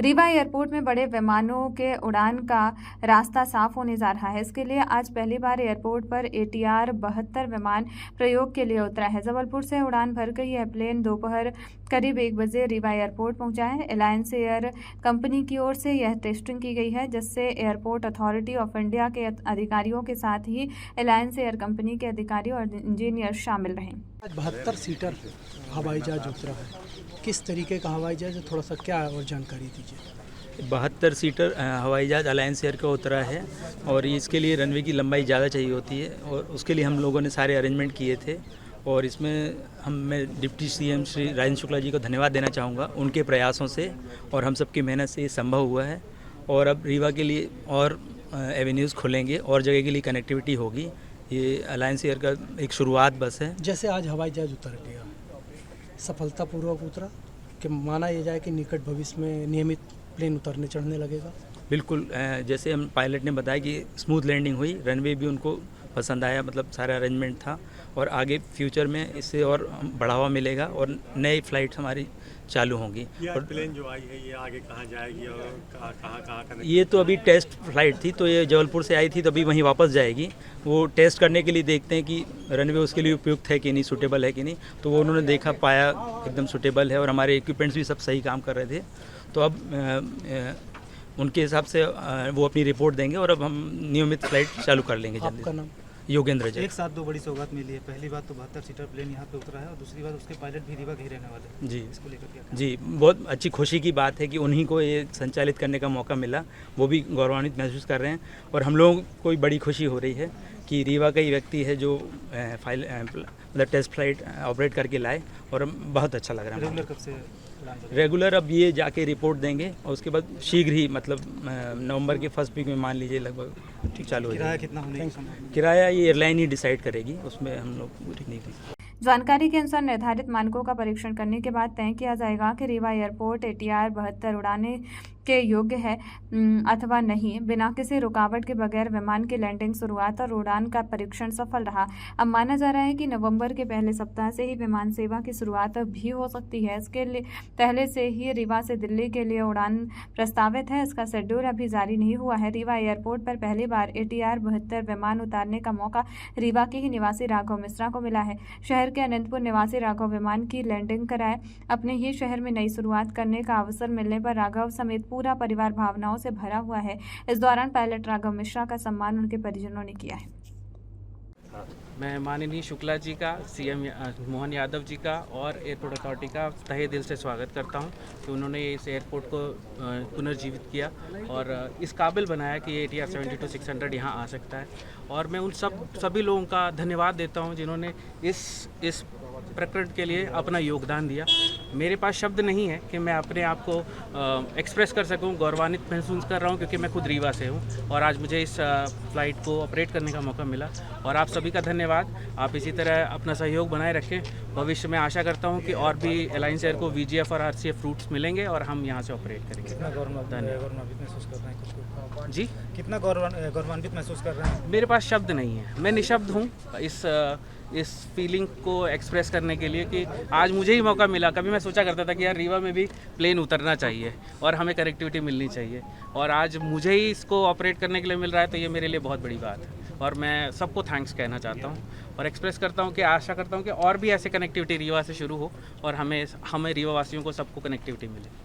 Rewa airport में बड़े विमानों के उड़ान का रास्ता साफ होने जा रहा है। इसके लिए आज पहली बार एयरपोर्ट पर ATR 72 विमान प्रयोग के लिए उतरा है। जबलपुर से उड़ान भरकर यह प्लेन दोपहर करीब 1 बजे रीवा एयरपोर्ट पहुंचा है। अलायंस एयर कंपनी की ओर से यह टेस्टिंग की गई है, जिससे एयरपोर्ट अथॉरिटी ऑफ इंडिया के अधिकारियों के साथ ही अलायंस एयर कंपनी के अधिकारी और इंजीनियर शामिल रहे। 72 सीटर हवाई जहाज उतरा है। किस तरीके का हवाई जहाज है, थोड़ा सा क्या और जानकारी दीजिए। 72 सीटर हवाई जहाज अलायंस एयर का उतरा है और इसके लिए रनवे की लंबाई ज़्यादा चाहिए होती है और उसके लिए हम लोगों ने सारे अरेंजमेंट किए थे। और इसमें मैं डिप्टी CM श्री राजेंद्र शुक्ला जी को धन्यवाद देना चाहूँगा। उनके प्रयासों से और हम सबकी मेहनत से ये संभव हुआ है और अब रीवा के लिए और एवेन्यूज़ खुलेंगे और जगह के लिए कनेक्टिविटी होगी। ये अलायंस एयर का एक शुरुआत बस है। जैसे आज हवाई जहाज उतर गया, सफलतापूर्वक उतरा, कि माना यह जाए कि निकट भविष्य में नियमित प्लेन उतरने चढ़ने लगेगा। बिल्कुल, जैसे हम पायलट ने बताया कि स्मूथ लैंडिंग हुई, रनवे भी उनको पसंद आया, मतलब सारा अरेंजमेंट था और आगे फ्यूचर में इससे और बढ़ावा मिलेगा और नई फ़्लाइट्स हमारी चालू होंगी। और प्लेन जो आई है ये आगे कहाँ जाएगी और कहाँ ये तो अभी टेस्ट फ्लाइट थी, तो ये जबलपुर से आई थी, तो अभी वहीं वापस जाएगी। वो टेस्ट करने के लिए देखते हैं कि रनवे उसके लिए उपयुक्त है कि नहीं, सूटेबल है कि नहीं। तो वो उन्होंने देखा, पाया एकदम सूटेबल है और हमारे इक्विपमेंट्स भी सब सही काम कर रहे थे। तो अब उनके हिसाब से वो अपनी रिपोर्ट देंगे और अब हम नियमित फ्लाइट चालू कर लेंगे जल्दी। आपका नाम? योगेंद्र जी। एक साथ दो बड़ी सौगात मिली है। पहली बात तो 72 सीटर प्लेन यहाँ पे उतरा है और दूसरी बात उसके पायलट भी रीवा के ही रहने वाले हैं। जी इसको लेकर क्या? जी, बहुत अच्छी खुशी की बात है कि उन्हीं को ये संचालित करने का मौका मिला। वो भी गौरवान्वित महसूस कर रहे हैं और हम लोगों को भी बड़ी खुशी हो रही है कि रीवा का ही व्यक्ति है जो मतलब टेस्ट फ्लाइट ऑपरेट करके लाए और बहुत अच्छा लग रहा है। रेगुलर कब से उड़ान भरेगी? रेगुलर अब ये जाके रिपोर्ट देंगे और उसके बाद शीघ्र ही, मतलब नवंबर के फर्स्ट वीक में मान लीजिए लगभग ठीक चालू हो किराया जाएगा। कितना होने की संभावना? किराया ये एयरलाइन ही डिसाइड करेगी, उसमें हम लोग ठीक नहीं कर। जानकारी के अनुसार निर्धारित मानकों का परीक्षण करने के बाद तय किया जाएगा कि रीवा एयरपोर्ट ATR 72 उड़ाने के योग्य है अथवा नहीं। बिना किसी रुकावट के बगैर विमान की लैंडिंग, शुरुआत और उड़ान का परीक्षण सफल रहा। अब माना जा रहा है कि नवंबर के पहले सप्ताह से ही विमान सेवा की शुरुआत भी हो सकती है। इसके लिए पहले से ही रीवा से दिल्ली के लिए उड़ान प्रस्तावित है। इसका शेड्यूल अभी जारी नहीं हुआ है। रीवा एयरपोर्ट पर पहली बार ATR 72 विमान उतारने का मौका रीवा के ही निवासी राघव मिश्रा को मिला है। शहर के अनंतपुर निवासी राघव विमान की लैंडिंग कराए अपने ही शहर में नई शुरुआत करने का अवसर मिलने पर राघव समेत पूरा परिवार भावनाओं से भरा हुआ है। इस दौरान पायलट राघव मिश्रा का सम्मान उनके परिजनों ने किया है। मैं माननीय शुक्ला जी का, CM मोहन यादव जी का और एयरपोर्ट अथॉरिटी का तहे दिल से स्वागत करता हूं कि उन्होंने इस एयरपोर्ट को पुनर्जीवित किया और इस काबिल बनाया कि ATR 72-600 यहाँ आ सकता है। और मैं उन सभी लोगों का धन्यवाद देता हूं जिन्होंने इस प्रकरण के लिए अपना योगदान दिया। मेरे पास शब्द नहीं है कि मैं अपने आप को एक्सप्रेस कर सकूं। गौरवान्वित महसूस कर रहा हूं क्योंकि मैं खुद रीवा से हूं और आज मुझे इस फ्लाइट को ऑपरेट करने का मौका मिला। और आप सभी का धन्यवाद। आप इसी तरह अपना सहयोग बनाए रखें। भविष्य में आशा करता हूं कि और भी अलायंस एयर को VGF और RCF रूट्स मिलेंगे और हम यहाँ से ऑपरेट करेंगे। कितना गौरवान्वित महसूस कर रहे हैं खुद को? जी, कितना गौरवान्वित महसूस कर रहे हैं? मेरे पास शब्द नहीं है। मैं निशब्द हूँ इस फीलिंग को एक्सप्रेस करने के लिए कि आज मुझे ही मौका मिला। कभी मैं सोचा करता था कि यार रीवा में भी प्लेन उतरना चाहिए और हमें कनेक्टिविटी मिलनी चाहिए और आज मुझे ही इसको ऑपरेट करने के लिए मिल रहा है, तो ये मेरे लिए बहुत बड़ी बात है और मैं सबको थैंक्स कहना चाहता हूँ और एक्सप्रेस करता हूँ कि आशा करता हूँ कि और भी ऐसे कनेक्टिविटी रीवा से शुरू हो और हमें रीवा वासियों को सबको कनेक्टिविटी मिले।